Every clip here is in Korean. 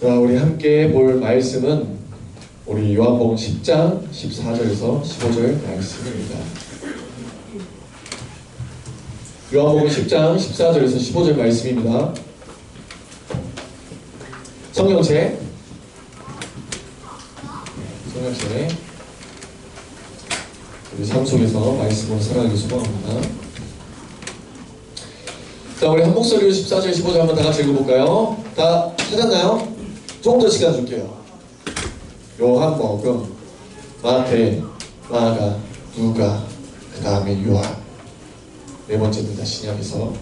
자, 우리 함께 볼 말씀은 우리 요한복음 10장 14절에서 15절 말씀입니다. 요한복음 10장 14절에서 15절 말씀입니다. 성경책 우리 삶 속에서 말씀으로 살아가기 소망합니다. 자, 우리 한 목소리로 14절 15절 한번 다 같이 읽어볼까요? 다 찾았나요? 조금 더 시간 줄게요. 요한복음, 마태, 마가, 누가, 그 다음에 요한. 네 번째입니다. 신약에서.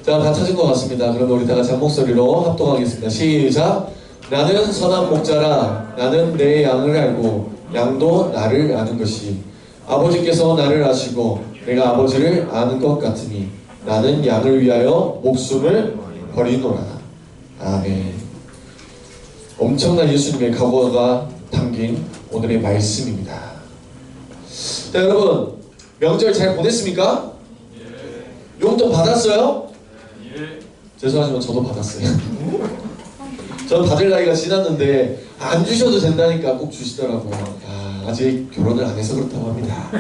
자, 다 찾은 것 같습니다. 그러면 우리 다 같이 한 목소리로 합동하겠습니다. 시작! 나는 선한 목자라. 나는 내 양을 알고 양도 나를 아는 것이 아버지께서 나를 아시고 내가 아버지를 아는 것 같으니 나는 양을 위하여 목숨을 버리노라. 아멘. 엄청난 예수님의 각오가 담긴 오늘의 말씀입니다. 자, 여러분 명절 잘 보냈습니까? 예. 용돈 받았어요? 예. 죄송하지만 저도 받았어요. 저는 받을 나이가 지났는데 안 주셔도 된다니까 꼭 주시더라고요. 아직 결혼을 안 해서 그렇다고 합니다.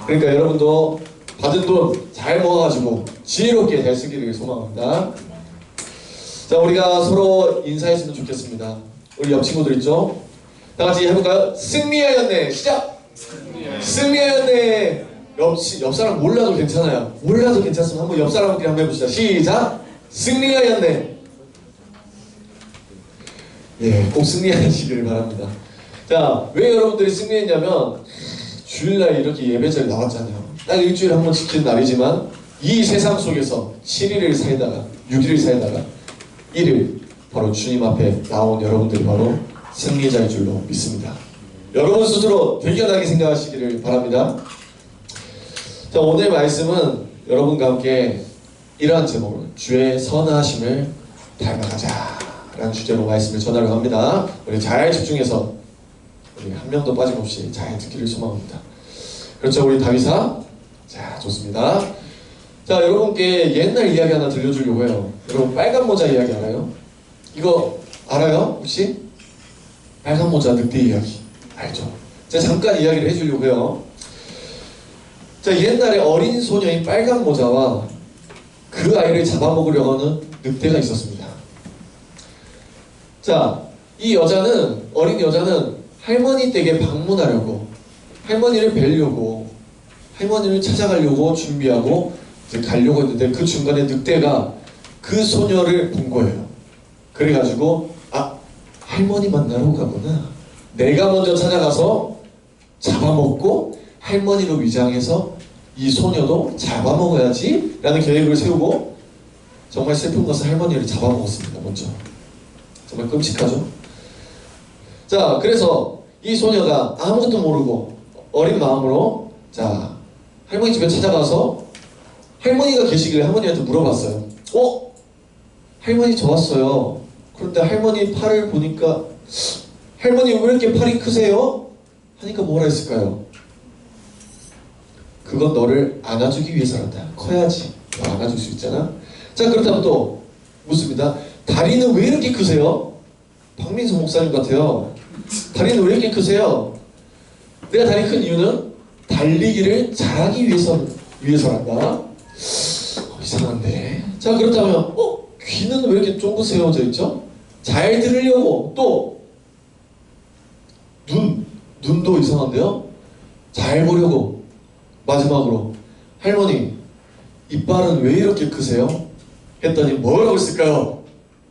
그러니까 여러분도 받은 돈 잘 모아가지고 지혜롭게 잘 쓰기를 소망합니다. 자, 우리가 서로 인사했으면 좋겠습니다. 우리 옆 친구들 있죠? 다 같이 해볼까요? 승리하였네. 시작! 승리하였네. 옆 사람 몰라도 괜찮아요. 몰라도 괜찮으면 한번 옆 사람끼리 한번 해봅시다. 시작! 승리하였네. 예, 꼭 승리하시길 바랍니다. 자, 왜 여러분들이 승리했냐면 주일날 이렇게 예배자리 나왔잖아요. 딱 일주일에 한 번 지키는 날이지만 이 세상 속에서 7일을 살다가 6일을 살다가 1일 바로 주님 앞에 나온 여러분들이 바로 승리자일 줄로 믿습니다. 여러분 스스로 대견하게 생각하시기를 바랍니다. 자, 오늘 말씀은 여러분과 함께 이러한 제목으로 주의 선하심을 닮아가자 라는 주제로 말씀을 전하려고 합니다. 우리 잘 집중해서 우리 한 명도 빠짐없이 잘 듣기를 소망합니다. 그렇죠, 우리 다윗아? 자, 좋습니다. 자, 여러분께 옛날 이야기 하나 들려주려고 해요. 여러분 빨간 모자 이야기 알아요? 이거 알아요? 혹시? 빨간 모자 늑대 이야기 알죠? 제가 잠깐 이야기를 해주려고 해요. 자, 옛날에 어린 소녀인 빨간 모자와 그 아이를 잡아먹으려고 하는 늑대가 있었습니다. 자, 이 여자는, 어린 여자는 할머니 댁에 방문하려고, 할머니를 뵈려고, 할머니를 찾아가려고 준비하고 이제 가려고 했는데 그 중간에 늑대가 그 소녀를 본 거예요. 그래가지고 할머니 만나러 가구나. 내가 먼저 찾아가서 잡아먹고 할머니로 위장해서 이 소녀도 잡아먹어야지 라는 계획을 세우고 정말 슬픈 것은 할머니를 잡아먹었습니다. 먼저. 정말 끔찍하죠? 자, 그래서 이 소녀가 아무것도 모르고 어린 마음으로 자, 할머니 집에 찾아가서 할머니가 계시길래 할머니한테 물어봤어요. 할머니 저 왔어요. 그런데 할머니 팔을 보니까 할머니 왜 이렇게 팔이 크세요? 하니까 뭐라 했을까요? 그건 너를 안아주기 위해서란다. 커야지 너 안아줄 수 있잖아. 자, 그렇다면 또 묻습니다. 다리는 왜 이렇게 크세요? 박민수 목사님 같아요. 다리는 왜 이렇게 크세요? 내가 다리 큰 이유는 달리기를 잘하기 위해서란다. 이상한데. 자, 그렇다면 귀는 왜 이렇게 쫑긋 세워져 있죠? 잘 들으려고. 또 눈도 이상한데요? 잘 보려고. 마지막으로 할머니 이빨은 왜 이렇게 크세요? 했더니 뭐라고 했을까요?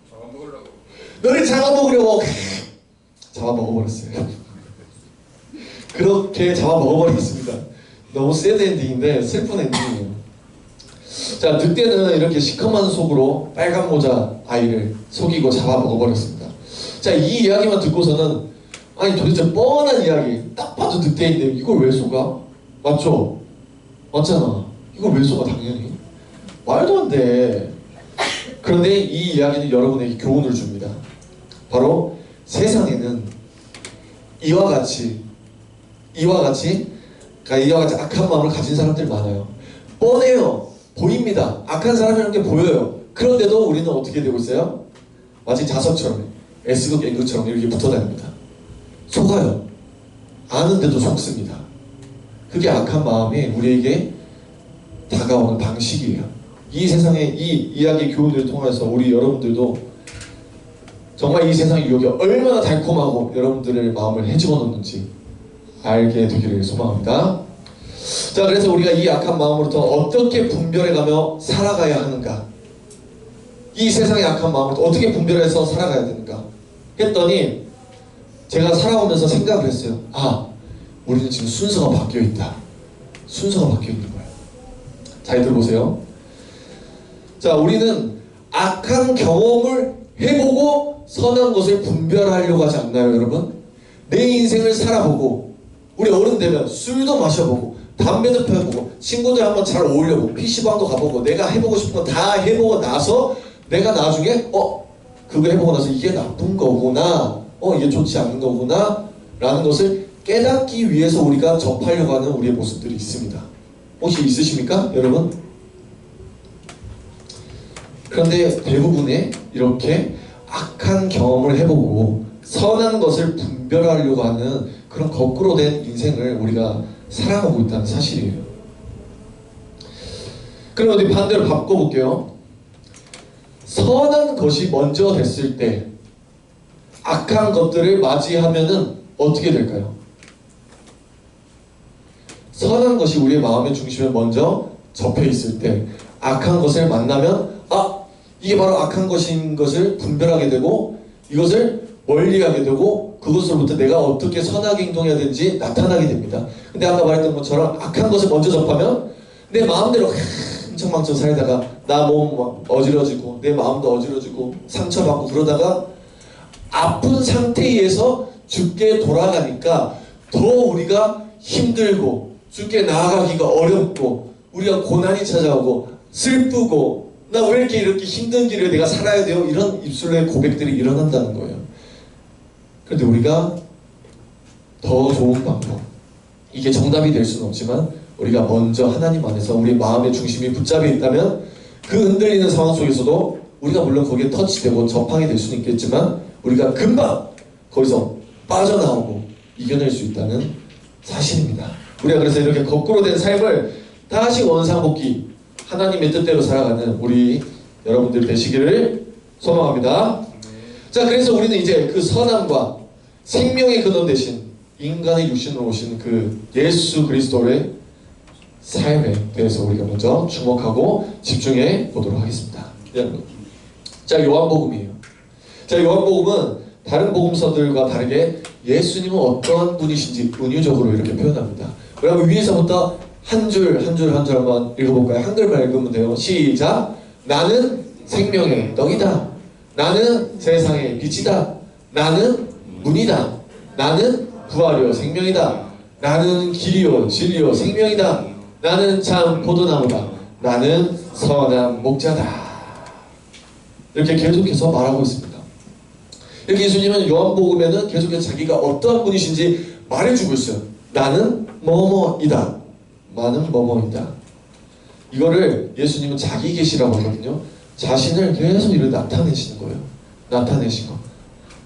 잡아먹으려고. 너를 잡아먹으려고. 잡아먹어버렸어요. 그렇게 잡아먹어버렸습니다. 너무 새드 엔딩인데 슬픈 엔딩이에요. 자, 늑대는 이렇게 시커먼 속으로 빨간 모자 아이를 속이고 잡아먹어버렸습니다. 자, 이 이야기만 듣고서는 아니 도대체 뻔한 이야기, 딱 봐도 늑대인데 이걸 왜 속아? 맞죠? 맞잖아. 이걸 왜 속아? 당연히 말도 안 돼. 그런데 이 이야기는 여러분에게 교훈을 줍니다. 바로 세상에는 이와 같이 악한 마음을 가진 사람들이 많아요. 뻔해요. 보입니다. 악한 사람이라는 게 보여요. 그런데도 우리는 어떻게 되고 있어요? 마치 자석처럼, S극, N극처럼 이렇게 붙어 다닙니다. 속아요. 아는데도 속습니다. 그게 악한 마음이 우리에게 다가오는 방식이에요. 이 세상의 이 이야기 교훈을 통해서 우리 여러분들도 정말 이 세상의 유혹이 얼마나 달콤하고 여러분들의 마음을 헤집어 놓는지 알게 되기를 소망합니다. 자, 그래서 우리가 이 악한 마음으로부터 어떻게 분별해가며 살아가야 하는가? 이 세상의 악한 마음을 어떻게 분별해서 살아가야 되는가? 했더니 제가 살아오면서 생각을 했어요. 아, 우리는 지금 순서가 바뀌어 있다. 순서가 바뀌어 있는 거예요. 잘 들어보세요. 자, 우리는 악한 경험을 해보고 선한 것을 분별하려고 하지 않나요, 여러분? 내 인생을 살아보고, 우리 어른 되면 술도 마셔보고, 담배도 펴보고, 친구들 한번 잘 어울려보고, PC방도 가보고, 내가 해보고 싶은 거 다 해보고 나서 내가 나중에 그거 해보고 나서 이게 나쁜 거구나, 이게 좋지 않은 거구나 라는 것을 깨닫기 위해서 우리가 접하려고 하는 우리의 모습들이 있습니다. 혹시 있으십니까, 여러분? 그런데 대부분의 이렇게 악한 경험을 해보고 선한 것을 분별하려고 하는 그런 거꾸로 된 인생을 우리가 살아가고 있다는 사실이에요. 그럼 어디 반대로 바꿔볼게요. 선한 것이 먼저 됐을 때 악한 것들을 맞이하면은 어떻게 될까요? 선한 것이 우리의 마음의 중심에 먼저 접해 있을 때 악한 것을 만나면 이게 바로 악한 것인 것을 분별하게 되고 이것을 멀리하게 되고 그것으로부터 내가 어떻게 선하게 행동해야 되는지 나타나게 됩니다. 근데 아까 말했던 것처럼 악한 것을 먼저 접하면 내 마음대로 흥청망청 살다가 나 몸 어지러지고 내 마음도 어지러지고 상처받고 그러다가 아픈 상태에서 죽게 돌아가니까 더 우리가 힘들고 죽게 나아가기가 어렵고 우리가 고난이 찾아오고 슬프고 나 왜 이렇게 힘든 길을 내가 살아야 돼요? 이런 입술로의 고백들이 일어난다는 거예요. 그런데 우리가 더 좋은 방법, 이게 정답이 될 수는 없지만 우리가 먼저 하나님 안에서 우리 마음의 중심이 붙잡혀 있다면 그 흔들리는 상황 속에서도 우리가 물론 거기에 터치되고 접하게 될 수는 있겠지만 우리가 금방 거기서 빠져나오고 이겨낼 수 있다는 사실입니다. 우리가 그래서 이렇게 거꾸로 된 삶을 다시 원상복귀 하나님의 뜻대로 살아가는 우리 여러분들 되시기를 소망합니다. 자, 그래서 우리는 이제 그 선함과 생명의 근원 되신 인간의 육신으로 오신 그 예수 그리스도의 삶에 대해서 우리가 먼저 주목하고 집중해 보도록 하겠습니다. 자, 요한복음이에요. 자, 요한복음은 다른 복음서들과 다르게 예수님은 어떠한 분이신지 은유적으로 이렇게 표현합니다. 그러면 위에서부터 한 줄 한번 읽어볼까요? 한글만 읽으면 돼요. 시작! 나는 생명의 떡이다. 나는 세상의 빛이다. 나는 문이다. 나는 부활이요 생명이다. 나는 길이요 진리요 생명이다. 나는 참 포도나무다. 나는 선한 목자다. 이렇게 계속해서 말하고 있습니다. 이렇게 예수님은 요한복음에는 계속해서 자기가 어떠한 분이신지 말해주고 있어요. 나는 뭐뭐이다. 나는 뭐뭐이다. 이거를 예수님은 자기 계시라고 하거든요. 자신을 계속 이렇게 나타내시는 거예요. 나타내신 거.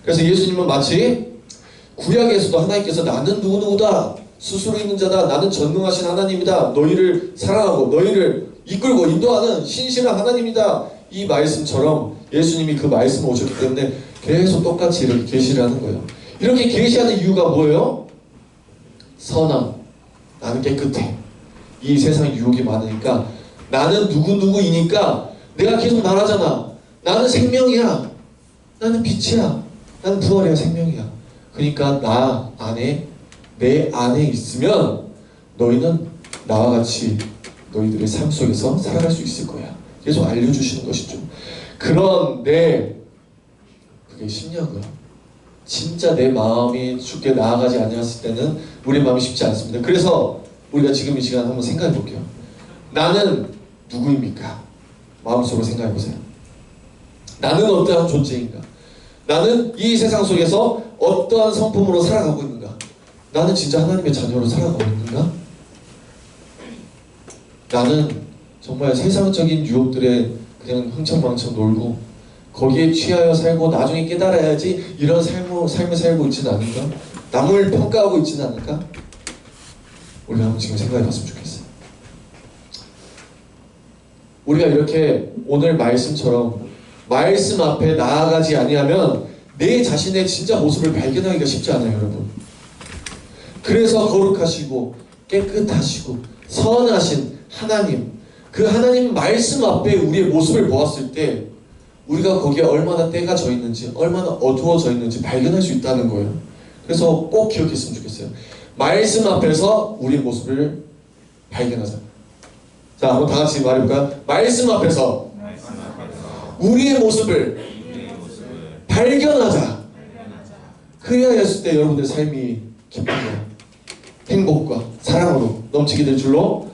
그래서 예수님은 마치 구약에서도 하나님께서 나는 누구누구다. 스스로 있는 자다. 나는 전능하신 하나님이다. 너희를 사랑하고 너희를 이끌고 인도하는 신실한 하나님이다. 이 말씀처럼 예수님이 그 말씀을 오셨기 때문에 계속 똑같이 이렇게 계시를 하는 거예요. 이렇게 계시하는 이유가 뭐예요? 선함. 나는 깨끗해. 이 세상 유혹이 많으니까 나는 누구누구이니까 내가 계속 말하잖아. 나는 생명이야. 나는 빛이야. 나는 부활이야. 생명이야. 그러니까 나 안에 내 안에 있으면 너희는 나와 같이 너희들의 삶 속에서 살아갈 수 있을 거야. 계속 알려주시는 것이죠. 그런데 그게 쉽냐고요. 진짜 내 마음이 죽게 나아가지 않았을 때는 우리 마음이 쉽지 않습니다. 그래서 우리가 지금 이 시간 한번 생각해 볼게요. 나는 누구입니까? 마음속으로 생각해 보세요. 나는 어떠한 존재인가? 나는 이 세상 속에서 어떠한 성품으로 살아가고 있는가? 나는 진짜 하나님의 자녀로 살아가고 있는가? 나는 정말 세상적인 유혹들에 그냥 흥청망청 놀고 거기에 취하여 살고 나중에 깨달아야지 이런 삶을 살고 있지는 않을까? 남을 평가하고 있지는 않을까? 우리가 한번 지금 생각해 봤으면 좋겠어요. 우리가 이렇게 오늘 말씀처럼 말씀 앞에 나아가지 아니하면 내 자신의 진짜 모습을 발견하기가 쉽지 않아요, 여러분. 그래서 거룩하시고 깨끗하시고 선하신 하나님, 그 하나님 말씀 앞에 우리의 모습을 보았을 때 우리가 거기에 얼마나 때가 져 있는지, 얼마나 어두워져 있는지 발견할 수 있다는 거예요. 그래서 꼭 기억했으면 좋겠어요. 말씀 앞에서 우리의 모습을 발견하자. 자, 한번 다 같이 말해볼까요? 말씀 앞에서 우리의 모습을 발견하자. 그래야 했을 때 여러분들의 삶이 기쁨과 행복과 사랑으로 넘치게 될 줄로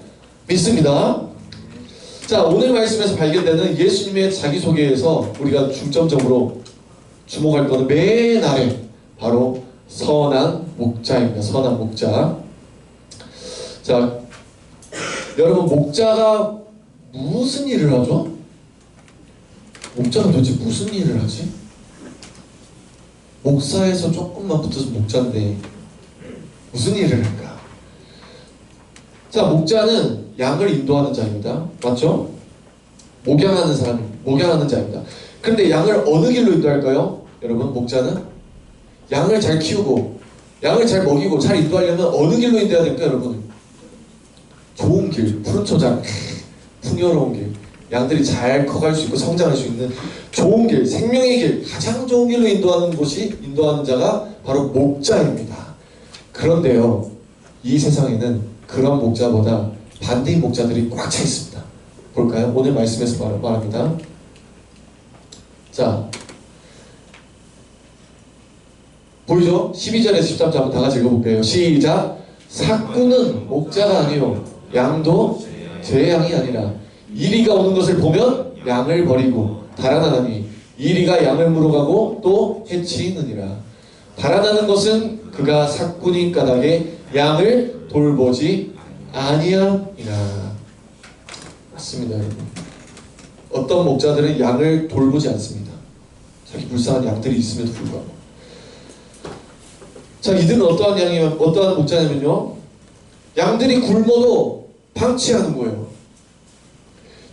믿습니다. 자, 오늘 말씀에서 발견되는 예수님의 자기소개에서 우리가 중점적으로 주목할 것은 맨 아래 바로 선한 목자입니다. 선한 목자. 자, 여러분, 목자가 무슨 일을 하죠? 목자가 도대체 무슨 일을 하지? 목사에서 조금만 붙어서 목자인데 무슨 일을 할까? 자, 목자는 양을 인도하는 자입니다. 맞죠? 목양하는 사람, 목양하는 자입니다. 그런데 양을 어느 길로 인도할까요? 여러분, 목자는 양을 잘 키우고 양을 잘 먹이고 잘 인도하려면 어느 길로 인도해야 됩니까, 여러분? 좋은 길, 푸른 초장, 풍요로운 길, 양들이 잘 커갈 수 있고 성장할 수 있는 좋은 길, 생명의 길, 가장 좋은 길로 인도하는 자가 바로 목자입니다. 그런데요, 이 세상에는 그런 목자보다 반대인 목자들이 꽉 차 있습니다. 볼까요? 오늘 말씀에서 말합니다. 자, 보이죠? 12절에서 13절 한번 다 같이 읽어볼게요. 시작! 삭구는 목자가 아니요 양도 제 양이 아니라 이리가 오는 것을 보면 양을 버리고 달아나니 이리가 양을 물어가고 또 해치느니라. 달아나는 것은 그가 삭구니 까닭에 양을 돌보지 아니함이라. 맞습니다, 여러분. 어떤 목자들은 양을 돌보지 않습니다. 자기 불쌍한 양들이 있음에도 불구하고. 자, 이들은 어떠한 목자냐면요, 양들이 굶어도 방치하는 거예요.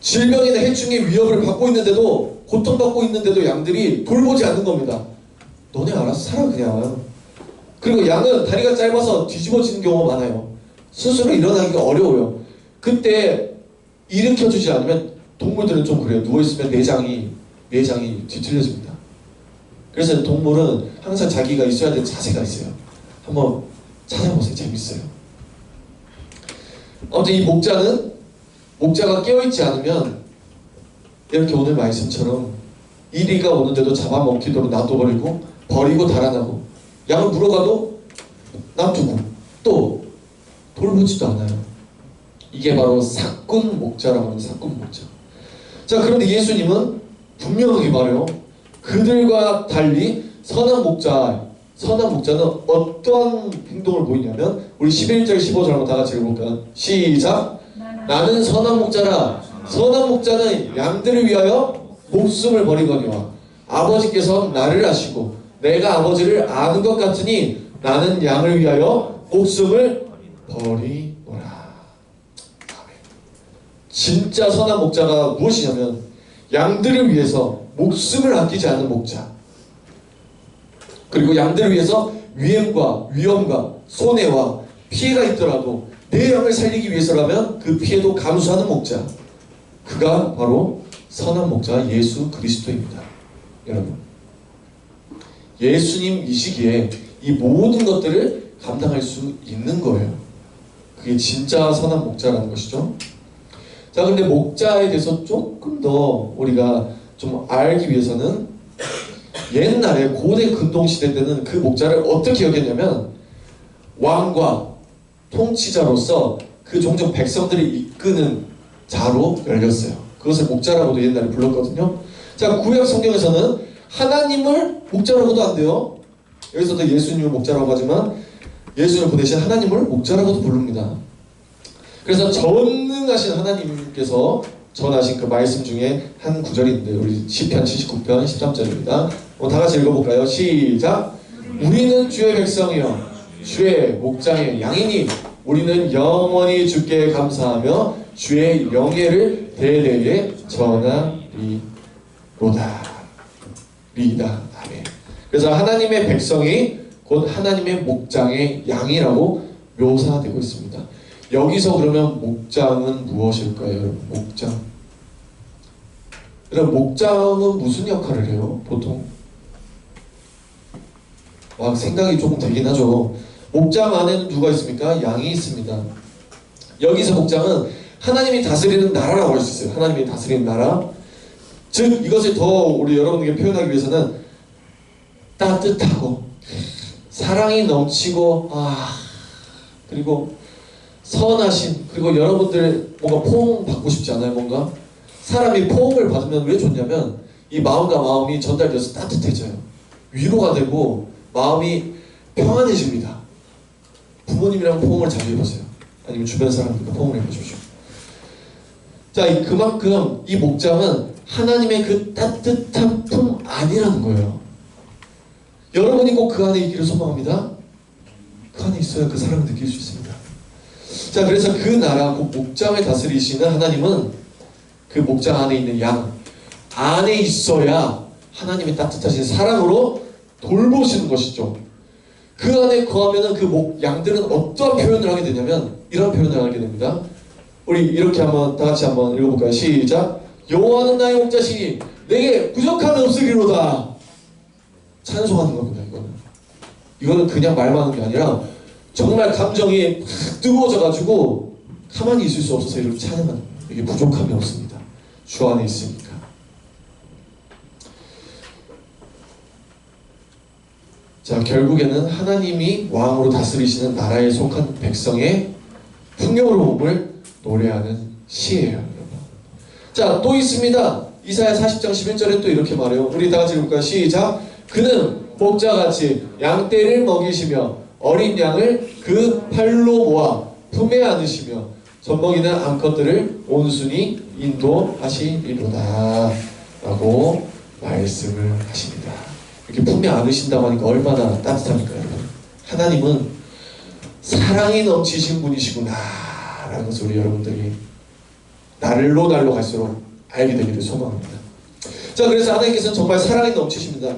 질병이나 해충의 위협을 받고 있는데도, 고통받고 있는데도 양들이 돌보지 않는 겁니다. 너네 알아서 살아 그냥. 그리고 양은 다리가 짧아서 뒤집어지는 경우가 많아요. 스스로 일어나기가 어려워요. 그때 일으켜주지 않으면, 동물들은 좀 그래요. 누워있으면 내장이 뒤틀려집니다. 그래서 동물은 항상 자기가 있어야 될 자세가 있어요. 한번 찾아보세요. 재밌어요. 아무튼 이 목자가 깨어있지 않으면 이렇게 오늘 말씀처럼 이리가 오는데도 잡아먹히도록 놔둬버리고 버리고 달아나고 양을 물어가도 놔두고 또 돌보지도 않아요. 이게 바로 삭군 목자라고 하는 삭군 목자. 자, 그런데 예수님은 분명하게 말해요. 그들과 달리 선한 목자는 어떠한 행동을 보이냐면, 우리 11절 15절 한번 다 같이 읽어볼까요? 시작! 나는 선한 목자라. 선한 목자는 양들을 위하여 목숨을 버리거니와 아버지께서 나를 아시고 내가 아버지를 아는 것 같으니 나는 양을 위하여 목숨을 버리노라. 진짜 선한 목자가 무엇이냐면 양들을 위해서 목숨을 아끼지 않는 목자, 그리고 양들을 위해서 위험과 손해와 피해가 있더라도 내 양을 살리기 위해서라면 그 피해도 감수하는 목자, 그가 바로 선한 목자 예수 그리스도입니다. 여러분, 예수님 이 시기에 이 모든 것들을 감당할 수 있는 거예요. 그게 진짜 선한 목자라는 것이죠. 자, 근데 목자에 대해서 조금 더 우리가 좀 알기 위해서는, 옛날에 고대 근동시대 때는 그 목자를 어떻게 여겼냐면 왕과 통치자로서 그 종족 백성들을 이끄는 자로 열렸어요. 그것을 목자라고도 옛날에 불렀거든요. 자, 구약 성경에서는 하나님을 목자라고도 안 돼요. 여기서도 예수님을 목자라고 하지만 예수님을 보내신 하나님을 목자라고도 부릅니다. 그래서 전능하신 하나님께서 전하신 그 말씀 중에 한 구절이 있는데 우리 시편 79편 13절입니다. 다 같이 읽어볼까요? 시작! 우리는 주의 백성이여 주의 목장의 양이니 우리는 영원히 주께 감사하며 주의 영예를 대대에 전하리로다. 리다. 아멘. 그래서 하나님의 백성이 곧 하나님의 목장의 양이라고 묘사되고 있습니다. 여기서 그러면 목장은 무엇일까요? 여러분, 목장. 여러분, 목장은 무슨 역할을 해요? 보통 막 생각이 조금 되긴 하죠. 목장 안에는 누가 있습니까? 양이 있습니다. 여기서 목장은 하나님이 다스리는 나라라고 할 수 있어요. 하나님이 다스리는 나라. 즉 이것을 더 우리 여러분에게 표현하기 위해서는 따뜻하고 사랑이 넘치고 그리고 선하신, 그리고 여러분들 뭔가 포옹 받고 싶지 않아요? 뭔가 사람이 포옹을 받으면 왜 좋냐면 이 마음과 마음이 전달돼서 따뜻해져요. 위로가 되고 마음이 평안해집니다. 부모님이랑 포옹을 자주 해보세요. 아니면 주변 사람들과 포옹을 해보십시오. 자, 그만큼 이 목장은 하나님의 그 따뜻한 품 안이라는 거예요. 여러분이 꼭 그 안에 있기를 소망합니다. 그 안에 있어야 그 사랑을 느낄 수 있습니다. 자, 그래서 그 나라, 그 목장을 다스리시는 하나님은 그 목장 안에 있는 양 안에 있어야 하나님의 따뜻하신 사랑으로 돌보시는 것이죠. 그 안에 거하면은 그 양들은 어떠한 표현을 하게 되냐면 이런 표현을 하게 됩니다. 우리 이렇게 한번 다 같이 한번 읽어볼까요? 시작! 여호와는 나의 목자시니 내게 부족함이 없으리로다. 찬송하는 겁니다. 이거는 그냥 말만 하는 게 아니라 정말 감정이 확 뜨거워져가지고 가만히 있을 수 없어서 이렇게 찬양하는 거예요. 이게 부족함이 없습니다. 주 안에 있으니까. 자, 결국에는 하나님이 왕으로 다스리시는 나라에 속한 백성의 풍요로움을 노래하는 시예요, 여러분. 자, 또 있습니다. 이사야 40장 11절에 또 이렇게 말해요. 우리 다 같이 읽을까요? 시작! 그는 목자같이 양떼를 먹이시며 어린 양을 그 팔로 모아 품에 안으시며 젖먹이는 암컷들을 온순히 인도하시리로다 라고 말씀을 하십니다. 이렇게 품에 안으신다고 하니까 얼마나 따뜻합니까, 여러분? 하나님은 사랑이 넘치신 분이시구나 라는 것을 우리 여러분들이 날로 갈수록 알게 되기를 소망합니다. 자, 그래서 하나님께서는 정말 사랑이 넘치십니다.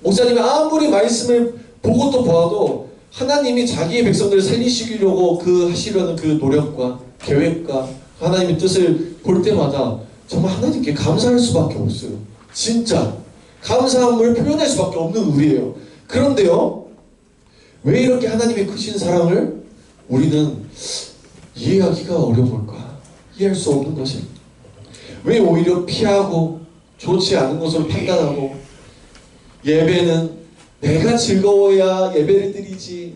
목사님이 아무리 말씀을 보고 또 보아도 하나님이 자기의 백성들을 살리시려고 하시려는 그 노력과 계획과 하나님의 뜻을 볼 때마다 정말 하나님께 감사할 수밖에 없어요. 진짜 감사함을 표현할 수밖에 없는 우리예요. 그런데요, 왜 이렇게 하나님의 크신 사랑을 우리는 이해하기가 어려운 걸까? 이해할 수 없는 것이 왜 오히려 피하고 좋지 않은 것으로 판단하고 예배는 내가 즐거워야 예배를 드리지,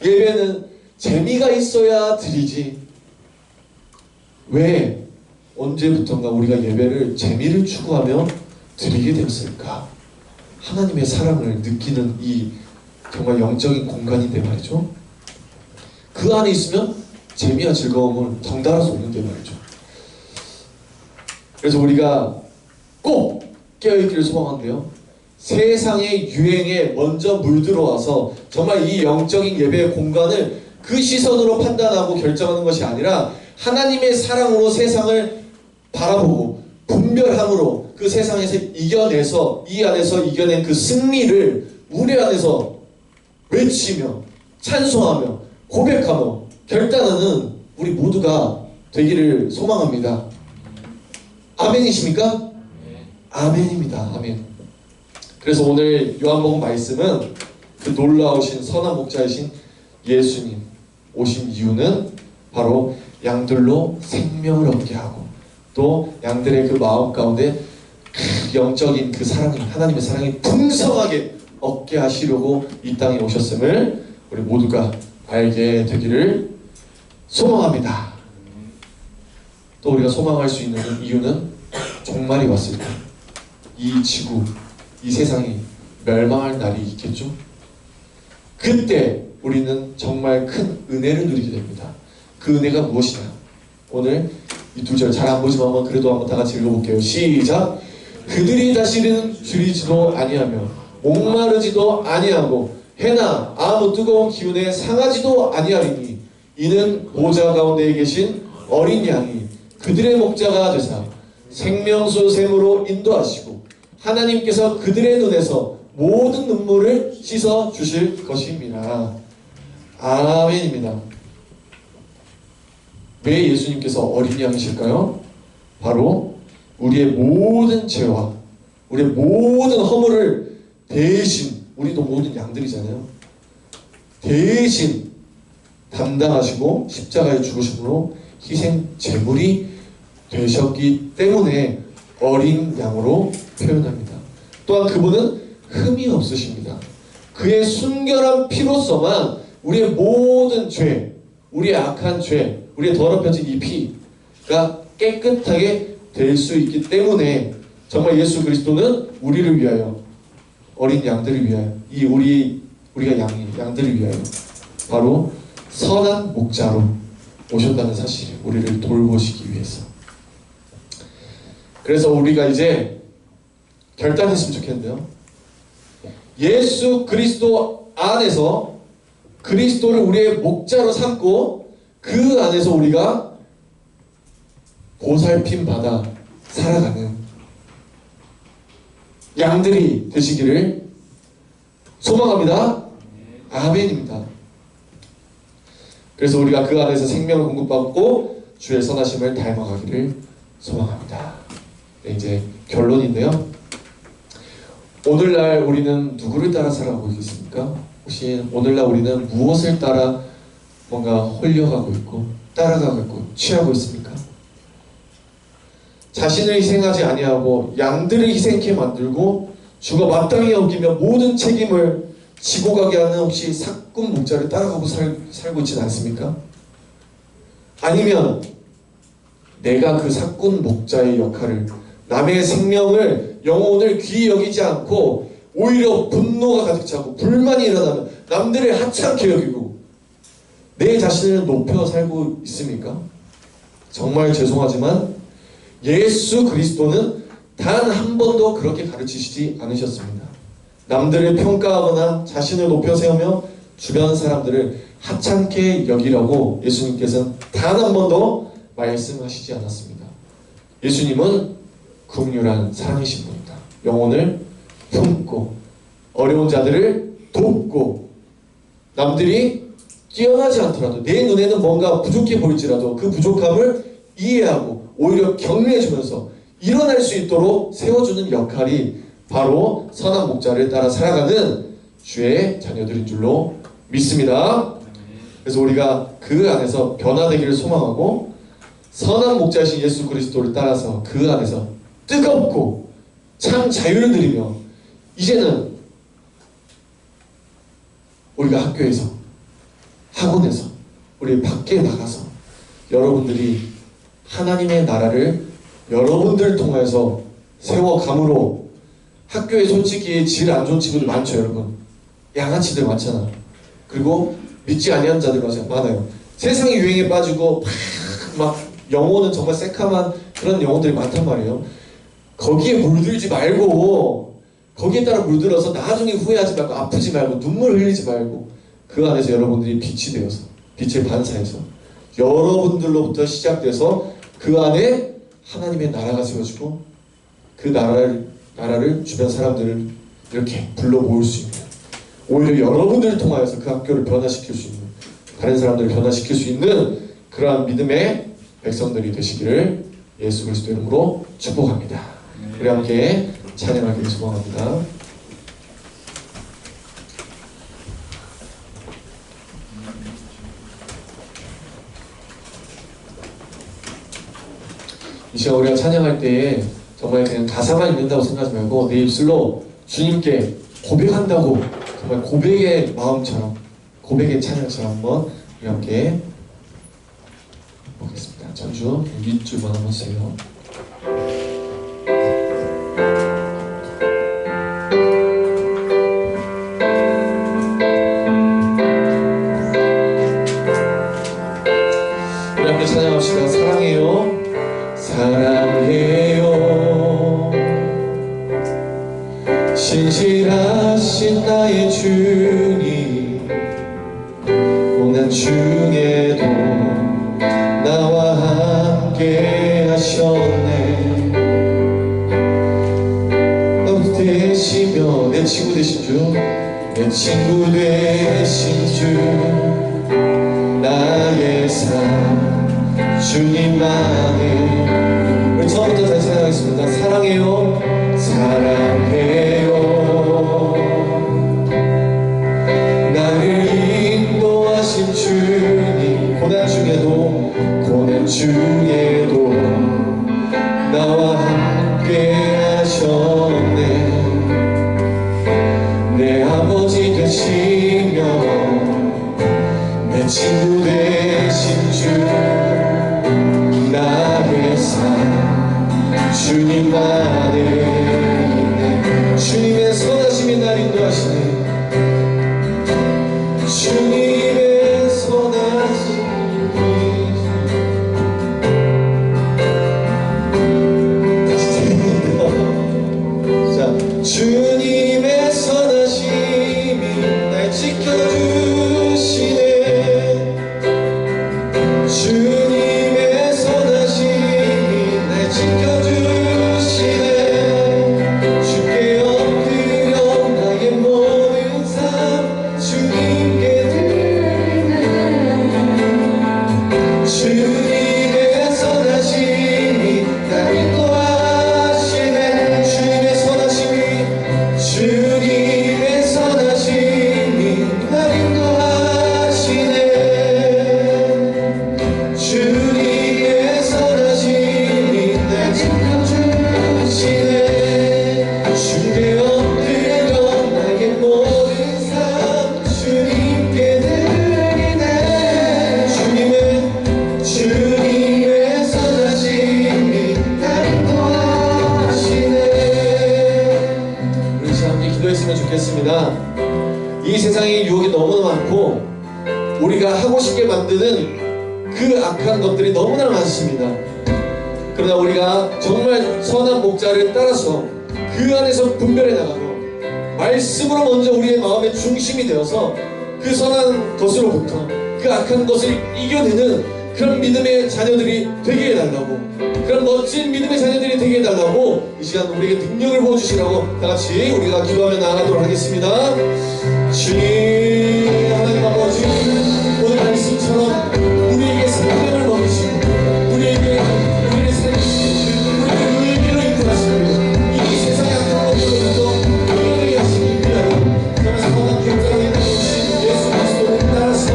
예배는 재미가 있어야 드리지, 왜 언제부턴가 우리가 예배를 재미를 추구하며 드리게 되었을까? 하나님의 사랑을 느끼는 이 정말 영적인 공간인데 말이죠. 그 안에 있으면 재미와 즐거움을 덩달아 수 없는데 말이죠. 그래서 우리가 꼭 깨어있기를 소망하는데요, 세상의 유행에 먼저 물들어와서 정말 이 영적인 예배의 공간을 그 시선으로 판단하고 결정하는 것이 아니라 하나님의 사랑으로 세상을 바라보고 분별함으로 그 세상에서 이겨내서 이 안에서 이겨낸 그 승리를 우리 안에서 외치며 찬송하며 고백하며 결단하는 우리 모두가 되기를 소망합니다. 아멘이십니까? 아멘입니다. 아멘. 그래서 오늘 요한복음 말씀은 그 놀라우신 선한 목자이신 예수님 오신 이유는 바로 양들로 생명을 얻게 하고 또 양들의 그 마음 가운데 영적인 그 사랑이, 하나님의 사랑이 풍성하게 얻게 하시려고 이 땅에 오셨음을 우리 모두가 알게 되기를 소망합니다. 또 우리가 소망할 수 있는 이유는 종말이 왔을 때 이 지구, 이 세상이 멸망할 날이 있겠죠? 그때 우리는 정말 큰 은혜를 누리게 됩니다. 그 은혜가 무엇이냐? 오늘 이 두 절 잘 안 보지만 한번 그래도 한번 다 같이 읽어볼게요. 시작. 그들이 다시는 줄이지도 아니하며 목마르지도 아니하고 해나 아무 뜨거운 기운에 상하지도 아니하리니 이는 보좌 가운데 계신 어린 양이 그들의 목자가 되사 생명수 샘으로 인도하시고 하나님께서 그들의 눈에서 모든 눈물을 씻어 주실 것입니다. 아멘입니다. 왜 예수님께서 어린 양이실까요? 바로 우리의 모든 죄와 우리의 모든 허물을 대신, 우리도 모든 양들이잖아요, 대신 담당하시고 십자가에 죽으심으로 희생 제물이 되셨기 때문에 어린 양으로 표현합니다. 또한 그분은 흠이 없으십니다. 그의 순결한 피로서만 우리의 모든 죄, 우리의 악한 죄, 우리의 더럽혀진 이 피가 깨끗하게 될 수 있기 때문에 정말 예수 그리스도는 우리를 위하여, 어린 양들을 위하여, 우리가 양들을 위하여 바로 선한 목자로 오셨다는 사실을, 우리를 돌보시기 위해서. 그래서 우리가 이제 결단했으면 좋겠는데요, 예수 그리스도 안에서 그리스도를 우리의 목자로 삼고 그 안에서 우리가 보살핌 받아 살아가는 양들이 되시기를 소망합니다. 아멘입니다. 그래서 우리가 그 안에서 생명을 공급받고 주의 선하심을 닮아가기를 소망합니다. 네, 이제 결론인데요, 오늘날 우리는 누구를 따라 살아가고 있습니까? 혹시 오늘날 우리는 무엇을 따라 뭔가 홀려가고 있고 따라가고 있고 취하고 있습니까? 자신을 희생하지 아니하고 양들을 희생케 만들고 주가 마땅히 여기며 모든 책임을 지고 가게 하는 혹시 사꾼 목자를 따라가고 살고 있지는 않습니까? 아니면 내가 그 사꾼 목자의 역할을, 남의 생명을, 영혼을 귀히 여기지 않고 오히려 분노가 가득 차고 불만이 일어나면 남들을 하찮게 여기고 내 자신을 높여 살고 있습니까? 정말 죄송하지만 예수 그리스도는 단 한 번도 그렇게 가르치시지 않으셨습니다. 남들을 평가하거나 자신을 높여 세우며 주변 사람들을 하찮게 여기라고 예수님께서는 단 한 번도 말씀하시지 않았습니다. 예수님은 긍휼한 사랑이신 분입니다. 영혼을 품고 어려운 자들을 돕고 남들이 뛰어나지 않더라도 내 눈에는 뭔가 부족해 보일지라도 그 부족함을 이해하고 오히려 격려해주면서 일어날 수 있도록 세워주는 역할이 바로 선한 목자를 따라 살아가는 주의 자녀들인 줄로 믿습니다. 그래서 우리가 그 안에서 변화되기를 소망하고 선한 목자이신 예수 그리스도를 따라서 그 안에서 뜨겁고 참 자유를 누리며 이제는 우리가 학교에서, 학원에서, 우리 밖에 나가서 여러분들이 하나님의 나라를 여러분들 통해서 세워감으로, 학교에 솔직히 질 안 좋은 친구들 많죠. 여러분 양아치들 많잖아. 그리고 믿지 아니하는 자들 많아요. 세상의 유행에 빠지고 막 영혼은 정말 새카만 그런 영혼들이 많단 말이에요. 거기에 물들지 말고, 거기에 따라 물들어서 나중에 후회하지 말고 아프지 말고 눈물 흘리지 말고 그 안에서 여러분들이 빛이 되어서, 빛의 반사해서 여러분들로부터 시작돼서 그 안에 하나님의 나라가 세워지고 그 나라를 주변 사람들을 이렇게 불러 모을 수 있는, 오히려 여러분들을 통하여서 그 학교를 변화시킬 수 있는, 다른 사람들을 변화시킬 수 있는 그러한 믿음의 백성들이 되시기를 예수 그리스도 이름으로 축복합니다. 우리 함께 찬양하기를 소망합니다. 이 시간 우리가 찬양할 때에 정말 그냥 가사만 읽는다고 생각하지 말고 내 입술로 주님께 고백한다고, 정말 고백의 마음처럼, 고백의 찬양처럼 한번 우리 함께 보겠습니다. 전주 윗줄만 한번 쓰세요. 되신 주, 내 친구 되신 주, 나의 삶 주님만을. 우리 처음부터 다시 생각하겠습니다. 사랑해요, 사랑해요. 나를 인도하신 주님, 고난 중에도 나와 함께 하셨네. 내 아버지 되시며 내 친구 되신 주, 나의 삶 주님만을 믿네. 주님의 선하심이 날 인도하시네. 주님의 선하심이. 주님의 선하심이 날 지켜주시네. 주님의 선하심이 날 지켜주시네. 주께 엎드려 나의 모든 삶 주님께 드리네. 주님의 선하심이 날 인도하시네. 주님의 선하심이 날 인도하시네. 주님의 선하심이 날 지켜주시네. 주께 엎드려 나의 모든 삶 주님께 드리네. 주님의 선하심이 날 인도하시네. 우리 함께 기도했으면 좋겠습니다. 이 세상에 유혹이 너무나 많고 우리가 하고 싶게 만드는 그 악한 것들이 너무나 많습니다. 그러나 우리가 정말 선한 목자를 따라서 그 안에서 분별해 나가고 말씀으로 먼저 우리의 마음의 중심이 되어서 그 선한 것으로부터 그 악한 것을 이겨내는 그런 믿음의 자녀들이 되게 해달라고, 그런 멋진 믿음의 자녀들이 되게 해달라고 이 시간 우리에게 능력을 부어주시라고 다같이 우리가 기도하며 나아가도록 하겠습니다. 주님 하나님 아버지, 오늘 말씀처럼 우리에게 생명을 먹이시고 우리의 살리시고 우리의 의미로 인도하시고 이 세상의 악한 것들로부터 우리에게 하시기 위하여 정말 선한 결정을 해주신 예수 그리스도를 따라서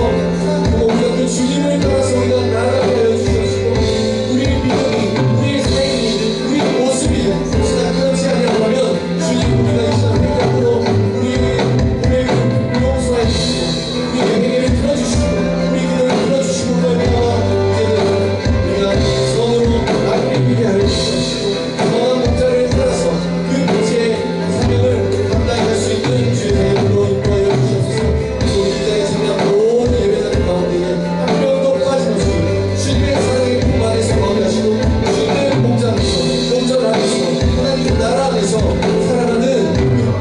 우리가 그 주님을 따라서 우리가 나아가게 하여 주시옵시고 우리의 믿음이 우리의 삶이 우리의 모습이 혹시나 그렇지 아니라고 하면 주님 우리가 이 시간 회개함으로 우리의 고백을 용서해 주시고 우리의 회개를 들어주시고 우리 기도를 들어주시고 말미암아 이제는 우리가 선으로 나를 이기게 하여 주시옵시고 선한 목자를 따라서 그 빛의 사명을 감당할 수 있는 주의 자녀들로 인도하여 주시옵소서. 우리 자의 참여 모든 예배자들 가운데에 한 명도 빠짐없이 주님의 사랑의 품 안에서 거하시고 주님의 목자 안에서 하나님 나라 안에서 살아가는 그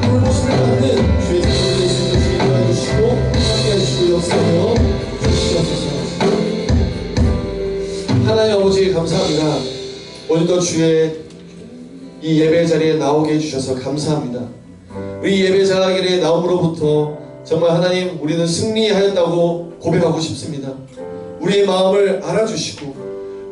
불모습을 받는 주의 자녀들이 있는 것을 인도하여 주시고 함께해 주시고 역사하여 주시옵소서. 하나님 아버지 감사합니다. 오늘도 주의 이 예배 자리에 나오게 해주셔서 감사합니다. 우리 예배 자리에 나옴으로부터 정말 하나님 우리는 승리하였다고 고백하고 싶습니다. 우리의 마음을 알아주시고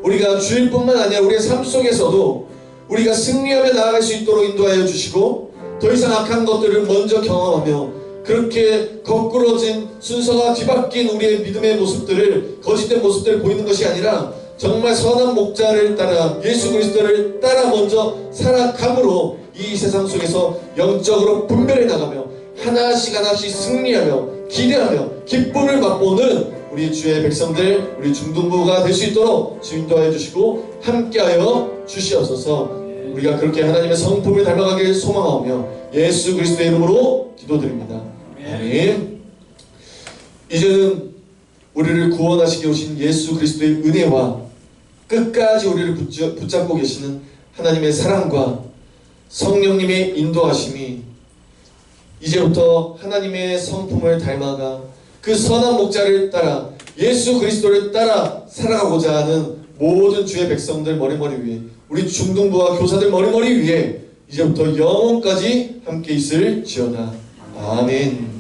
우리가 주일 뿐만 아니라 우리의 삶 속에서도 우리가 승리하며 나아갈 수 있도록 인도하여 주시고 더 이상 악한 것들을 먼저 경험하며 그렇게 거꾸러진 순서가 뒤바뀐 우리의 믿음의 모습들을, 거짓된 모습들을 보이는 것이 아니라 정말 선한 목자를 따라 예수 그리스도를 따라 먼저 살아감으로 이 세상 속에서 영적으로 분별해 나가며 하나씩 승리하며 기대하며 기쁨을 맛보는 우리 주의 백성들, 우리 중등부가 될 수 있도록 주 인도하여 주시고 함께하여 주시옵소서. 우리가 그렇게 하나님의 성품을 닮아가길 소망하며 예수 그리스도의 이름으로 기도드립니다. 아멘. 이제는 우리를 구원하시게 오신 예수 그리스도의 은혜와 끝까지 우리를 붙잡고 계시는 하나님의 사랑과 성령님의 인도하심이 이제부터 하나님의 성품을 닮아가 그 선한 목자를 따라 예수 그리스도를 따라 살아가고자 하는 모든 주의 백성들 머리머리 위에, 우리 중등부와 교사들 머리머리 위에 이제부터 영원까지 함께 있을지어다. 아멘.